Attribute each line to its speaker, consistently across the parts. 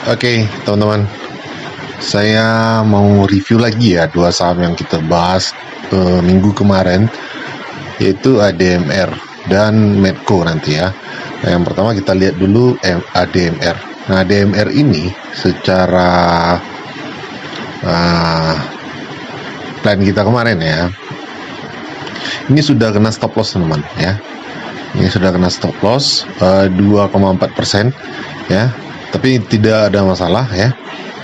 Speaker 1: Oke, teman-teman, saya mau review lagi ya dua saham yang kita bahas minggu kemarin, yaitu ADMR dan Medco nanti ya. Nah, yang pertama kita lihat dulu ADMR. Nah, ADMR ini secara plan kita kemarin ya, ini sudah kena stop loss teman-teman ya. Ini sudah kena stop loss 2,4% ya. Tapi tidak ada masalah ya.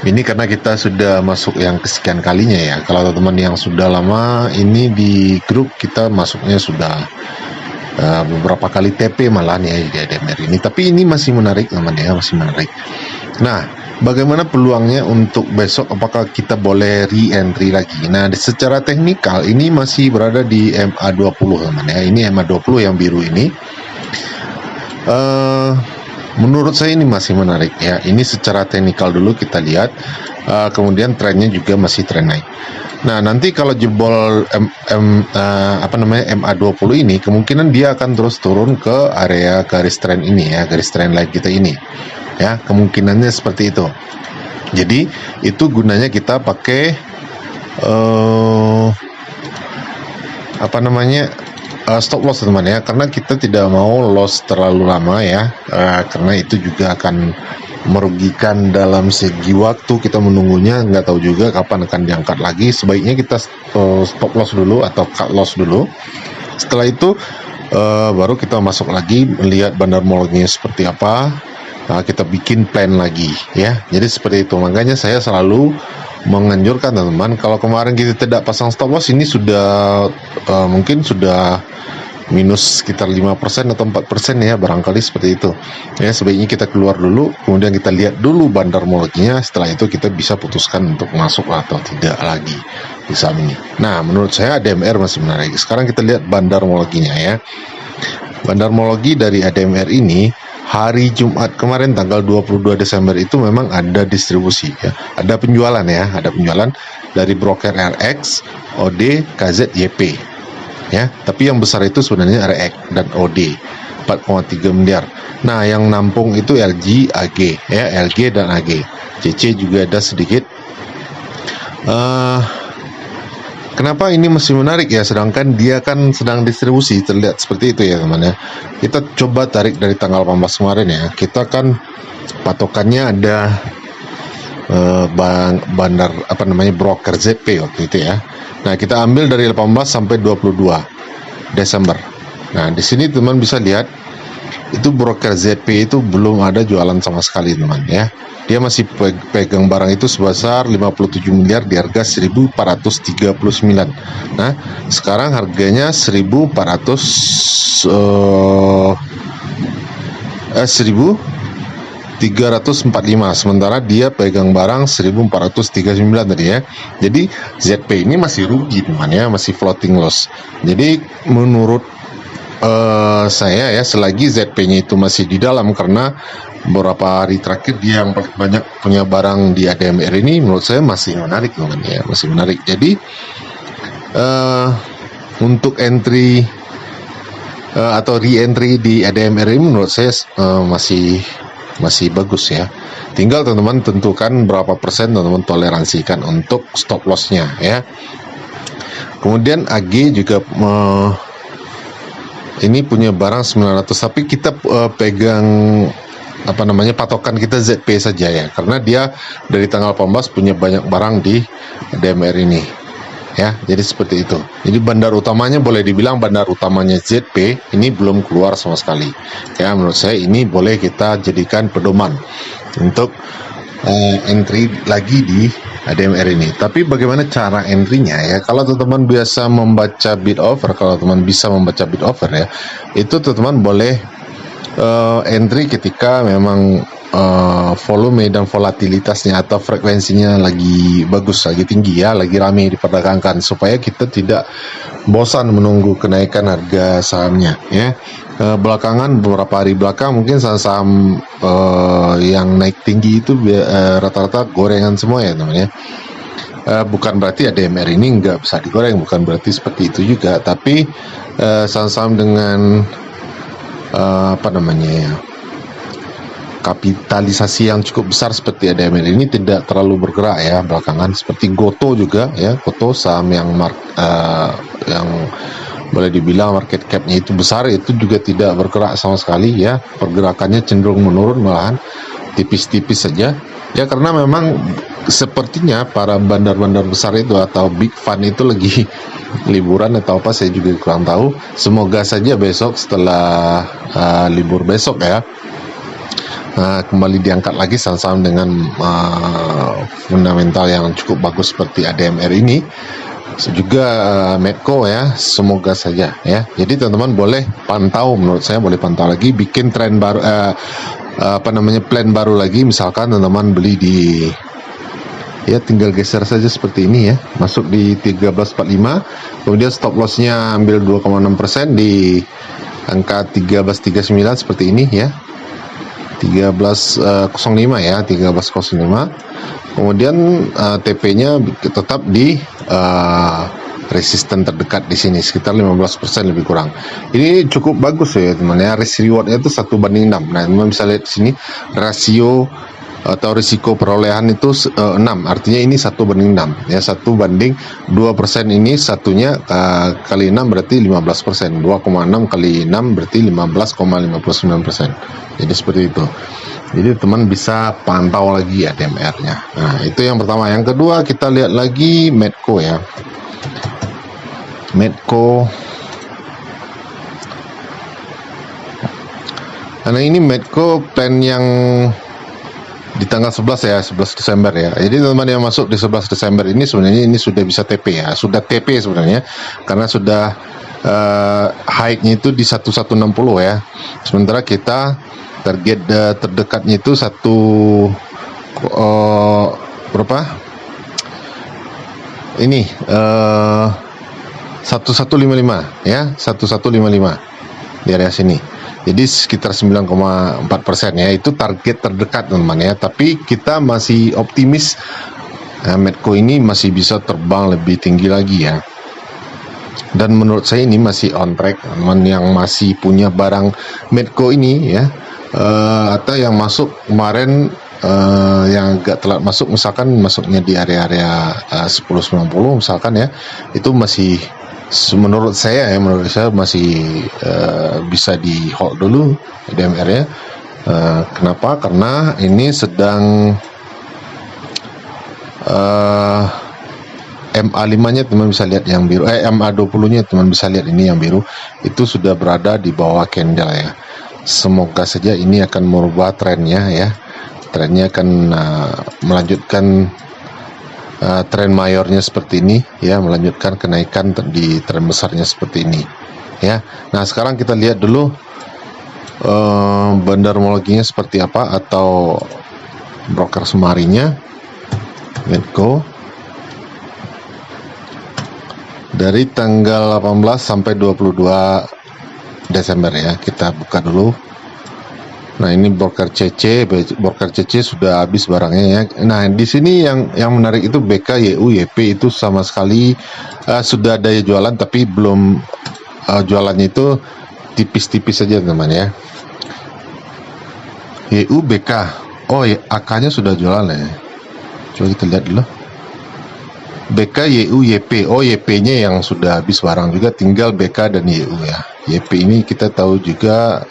Speaker 1: Ini karena kita sudah masuk yang kesekian kalinya ya. Kalau teman-teman yang sudah lama ini di grup, kita masuknya sudah beberapa kali TP malah ya di ADMR ini. Tapi ini masih menarik teman ya, masih menarik. Nah, bagaimana peluangnya untuk besok? Apakah kita boleh re-entry lagi? Nah, secara teknikal ini masih berada di MA20 teman ya. Ini MA20 yang biru ini. Menurut saya ini masih menarik ya. Ini secara teknikal dulu kita lihat, kemudian trennya juga masih tren naik. Nah, nanti kalau jebol MA20 ini, kemungkinan dia akan terus turun ke area garis tren ini ya, garis tren light kita ini. Ya, kemungkinannya seperti itu. Jadi itu gunanya kita pakai stop loss teman ya, karena kita tidak mau loss terlalu lama ya, karena itu juga akan merugikan dalam segi waktu kita menunggunya, nggak tahu juga kapan akan diangkat lagi. Sebaiknya kita stop loss dulu atau cut loss dulu. Setelah itu baru kita masuk lagi melihat bandarmologinya seperti apa. Nah, kita bikin plan lagi ya. Jadi seperti itu. Makanya saya selalu menganjurkan teman-teman, kalau kemarin kita tidak pasang stop loss, ini sudah mungkin sudah minus sekitar 5% atau 4% ya, barangkali seperti itu ya. Sebaiknya kita keluar dulu, kemudian kita lihat dulu bandarmologinya. Setelah itu kita bisa putuskan untuk masuk atau tidak lagi di saham ini. Nah, menurut saya ADMR masih menarik. Sekarang kita lihat bandarmologinya ya. Bandarmologi dari ADMR ini hari Jumat kemarin tanggal 22 Desember itu memang ada distribusi ya. Ada penjualan ya, ada penjualan dari broker RX, OD, KZ, YP. Ya, tapi yang besar itu sebenarnya RX dan OD 4,3 miliar. Nah, yang nampung itu LG, AG ya, LG dan AG. CC juga ada sedikit. Kenapa ini masih menarik ya, sedangkan dia kan sedang distribusi, terlihat seperti itu ya teman ya. Kita coba tarik dari tanggal 18 kemarin ya. Kita kan patokannya ada broker ZP waktu itu ya. Nah, kita ambil dari 18 sampai 22 Desember. Nah, di sini teman bisa lihat itu broker ZP itu belum ada jualan sama sekali teman ya. Dia masih pegang barang itu sebesar 57 miliar di harga 1439. Nah, sekarang harganya 1345, sementara dia pegang barang 1439 tadi ya. Jadi ZP ini masih rugi teman ya, masih floating loss. Jadi menurut saya ya, selagi ZP-nya itu masih di dalam, karena beberapa hari terakhir dia yang paling banyak punya barang di ADMR ini, menurut saya masih menarik teman ya, masih menarik. Jadi untuk entry atau re-entry di ADMR ini menurut saya masih bagus ya. Tinggal teman-teman tentukan berapa persen teman-teman toleransikan untuk stop loss-nya ya. Kemudian AG juga ini punya barang 900, tapi kita pegang patokan kita ZP saja ya, karena dia dari tanggal 18 punya banyak barang di DMR ini ya. Jadi seperti itu. Jadi bandar utamanya, boleh dibilang bandar utamanya ZP ini belum keluar sama sekali ya. Menurut saya ini boleh kita jadikan pedoman untuk entry lagi di ADMR ini. Tapi bagaimana cara entry-nya ya? Kalau teman-teman biasa membaca bid offer, kalau teman bisa membaca bid offer ya, itu teman-teman boleh entry ketika memang volume dan volatilitasnya atau frekuensinya lagi bagus, lagi tinggi ya, lagi ramai diperdagangkan, supaya kita tidak bosan menunggu kenaikan harga sahamnya ya. Belakangan, beberapa hari belakang, mungkin saham-saham yang naik tinggi itu rata-rata gorengan semua ya teman ya. Bukan berarti ADMR ini nggak bisa digoreng, bukan berarti seperti itu juga, tapi saham-saham dengan kapitalisasi yang cukup besar seperti ADMR ini tidak terlalu bergerak ya belakangan. Seperti Goto juga ya, Goto saham yang yang boleh dibilang market cap-nya itu besar, itu juga tidak bergerak sama sekali ya, pergerakannya cenderung menurun, malahan tipis-tipis saja ya, karena memang sepertinya para bandar-bandar besar itu atau big fund itu lagi liburan atau apa, saya juga kurang tahu. Semoga saja besok setelah libur besok ya, kembali diangkat lagi saham-saham dengan fundamental yang cukup bagus seperti ADMR ini, juga Medco ya, semoga saja ya. Jadi teman-teman boleh pantau, menurut saya boleh pantau lagi, bikin tren baru, plan baru lagi. Misalkan teman-teman beli di, ya tinggal geser saja seperti ini ya, masuk di 1345, kemudian stop lossnya ambil 2,6% di angka 1339 seperti ini ya, 1305 ya, 1305. Kemudian TP-nya tetap di resisten terdekat di sini sekitar 15% lebih kurang. Ini cukup bagus ya teman ya, risk rewardnya itu 1:6. Nah teman bisa lihat di sini rasio atau risiko perolehan itu 6, artinya ini 1:6 ya, 1:2%. Ini satunya kali 6 berarti 15%, 2,6 kali 6 berarti 15,59%. Jadi seperti itu. Jadi teman bisa pantau lagi ADMR-nya. Nah itu yang pertama. Yang kedua kita lihat lagi Medco ya, Medco. Karena ini Medco plan yang di tanggal 11 ya, 11 Desember ya. Jadi teman-teman yang masuk di 11 Desember ini sebenarnya ini sudah bisa TP ya, sudah TP sebenarnya, karena sudah high-nya itu di 1160 ya. Sementara kita target terdekatnya itu berapa? Ini 1155 ya, 1155 di area sini. Jadi sekitar 9,4% ya, itu target terdekat teman-teman ya. Tapi kita masih optimis Medco ini masih bisa terbang lebih tinggi lagi ya. Dan menurut saya ini masih on track. Teman yang masih punya barang Medco ini ya, atau yang masuk kemarin yang agak telat masuk, misalkan masuknya di area-area 1090 misalkan ya, itu masih menurut saya masih bisa di hold dulu DMR ya. Kenapa? Karena ini sedang MA5-nya teman bisa lihat yang biru, MA20-nya teman bisa lihat ini yang biru, itu sudah berada di bawah candle ya. Semoga saja ini akan merubah trennya ya. Trennya akan melanjutkan tren mayornya seperti ini ya, melanjutkan kenaikan di tren besarnya seperti ini ya. Nah sekarang kita lihat dulu bandarmologinya seperti apa, atau broker sumarinya Medco dari tanggal 18 sampai 22 Desember ya. Kita buka dulu. Nah ini broker CC sudah habis barangnya ya. Nah di sini yang menarik itu BK, YU, YP itu sama sekali sudah ada jualan, tapi belum jualannya itu tipis-tipis saja teman ya. YU, BK, oh ya, AK-nya sudah jualan ya. Coba kita lihat dulu. BK, YU, YP, oh YP-nya yang sudah habis barang juga, tinggal BK dan YU ya. YP ini kita tahu juga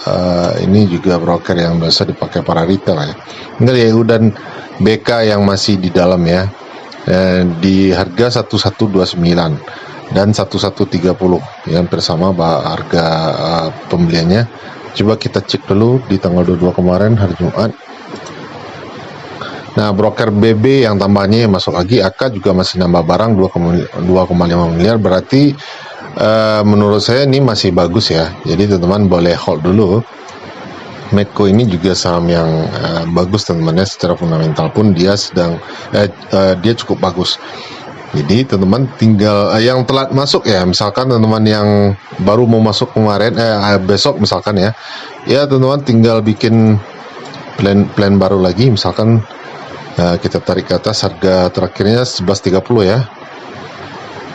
Speaker 1: ini juga broker yang biasa dipakai para retail ya. Tinggal YU dan BK yang masih di dalam ya, di harga 1129 dan 1130 ya, hampir sama harga pembeliannya. Coba kita cek dulu di tanggal 22 kemarin hari Jumat. Nah broker BB yang tambahnya masuk lagi, AK juga masih nambah barang 2,5 miliar, berarti menurut saya ini masih bagus ya. Jadi teman-teman boleh hold dulu. Medco ini juga saham yang bagus teman-teman ya, secara fundamental pun dia dia cukup bagus. Jadi teman-teman tinggal yang telat masuk ya, misalkan teman-teman yang baru mau masuk kemarin besok misalkan ya, teman-teman tinggal bikin plan baru lagi. Misalkan kita tarik ke atas, harga terakhirnya 11.30 ya,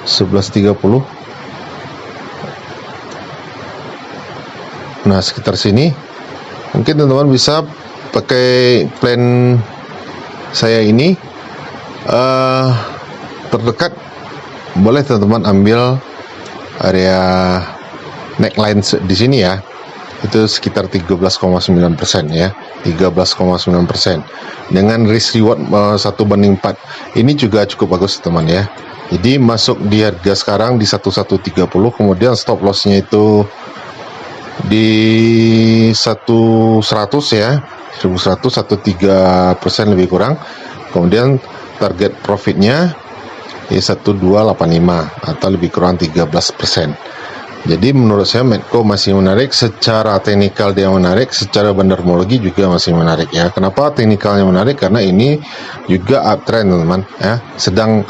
Speaker 1: 11.30. Nah sekitar sini mungkin teman-teman bisa pakai plan saya ini terdekat, boleh teman-teman ambil area neckline di sini ya, itu sekitar 13,9% ya, 13,9% dengan risk reward 1/4. Ini juga cukup bagus teman ya. Jadi masuk di harga sekarang di 1130, kemudian stop lossnya itu di 1100 ya, 1100 atau 3% lebih kurang. Kemudian target profitnya di 1285 atau lebih kurang 13%. Jadi menurut saya Medco masih menarik, secara teknikal dia menarik, secara bandarmologi juga masih menarik ya. Kenapa teknikalnya menarik? Karena ini juga uptrend teman-teman ya, sedang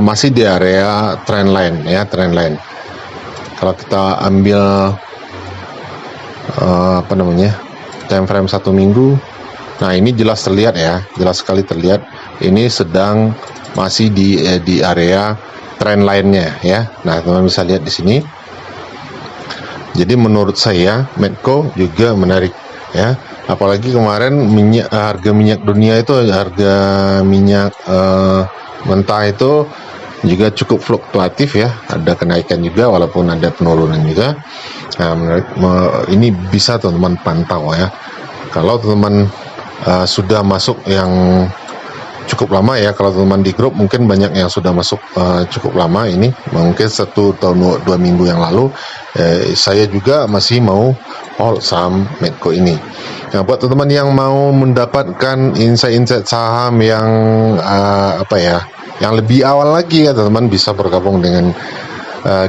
Speaker 1: masih di area trendline ya, trendline. Kalau kita ambil time frame 1 minggu, nah ini jelas terlihat ya, jelas sekali terlihat ini sedang masih di area trendline-nya ya. Nah teman-teman bisa lihat di sini. Jadi menurut saya Medco juga menarik ya, apalagi kemarin harga minyak dunia itu, harga minyak mentah itu juga cukup fluktuatif ya, ada kenaikan juga walaupun ada penurunan juga. Nah, ini bisa teman-teman pantau ya. Kalau teman-teman sudah masuk yang cukup lama ya, kalau teman-teman di grup mungkin banyak yang sudah masuk cukup lama, ini mungkin 1 atau 2 minggu yang lalu. Saya juga masih mau hold saham Medco ini. Nah, buat teman-teman yang mau mendapatkan insight-insight saham yang yang lebih awal lagi ya, teman-teman bisa bergabung dengan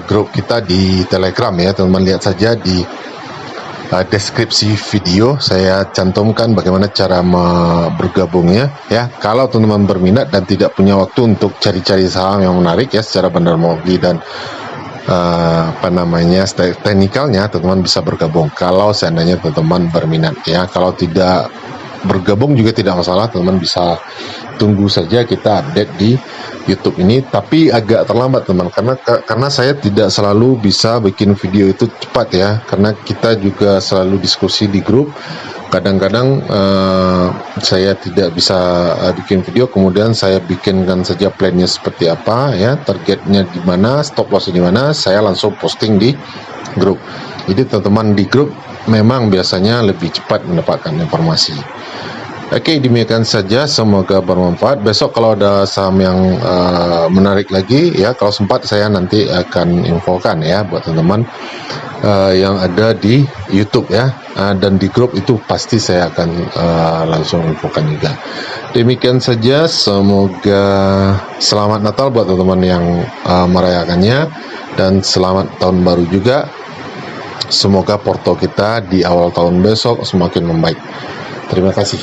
Speaker 1: grup kita di Telegram ya. Teman-teman lihat saja di deskripsi video saya cantumkan bagaimana cara bergabungnya ya. Kalau teman-teman berminat dan tidak punya waktu untuk cari-cari saham yang menarik ya secara bandarmologi dan teknikalnya, teman-teman bisa bergabung kalau seandainya teman-teman berminat ya. Kalau tidak bergabung juga tidak masalah, teman-teman bisa tunggu saja kita update di YouTube ini, tapi agak terlambat teman, karena saya tidak selalu bisa bikin video itu cepat ya, karena kita juga selalu diskusi di grup. Kadang-kadang saya tidak bisa bikin video, kemudian saya bikinkan saja plannya seperti apa ya, targetnya di mana, stop lossnya di mana, saya langsung posting di grup. Jadi teman-teman di grup memang biasanya lebih cepat mendapatkan informasi. Oke, demikian saja, semoga bermanfaat. Besok kalau ada saham yang menarik lagi ya, kalau sempat saya nanti akan infokan ya buat teman-teman yang ada di YouTube ya, dan di grup itu pasti saya akan langsung infokan juga. Demikian saja, semoga selamat Natal buat teman-teman yang merayakannya, dan selamat tahun baru juga. Semoga porto kita di awal tahun besok semakin membaik. Terima kasih.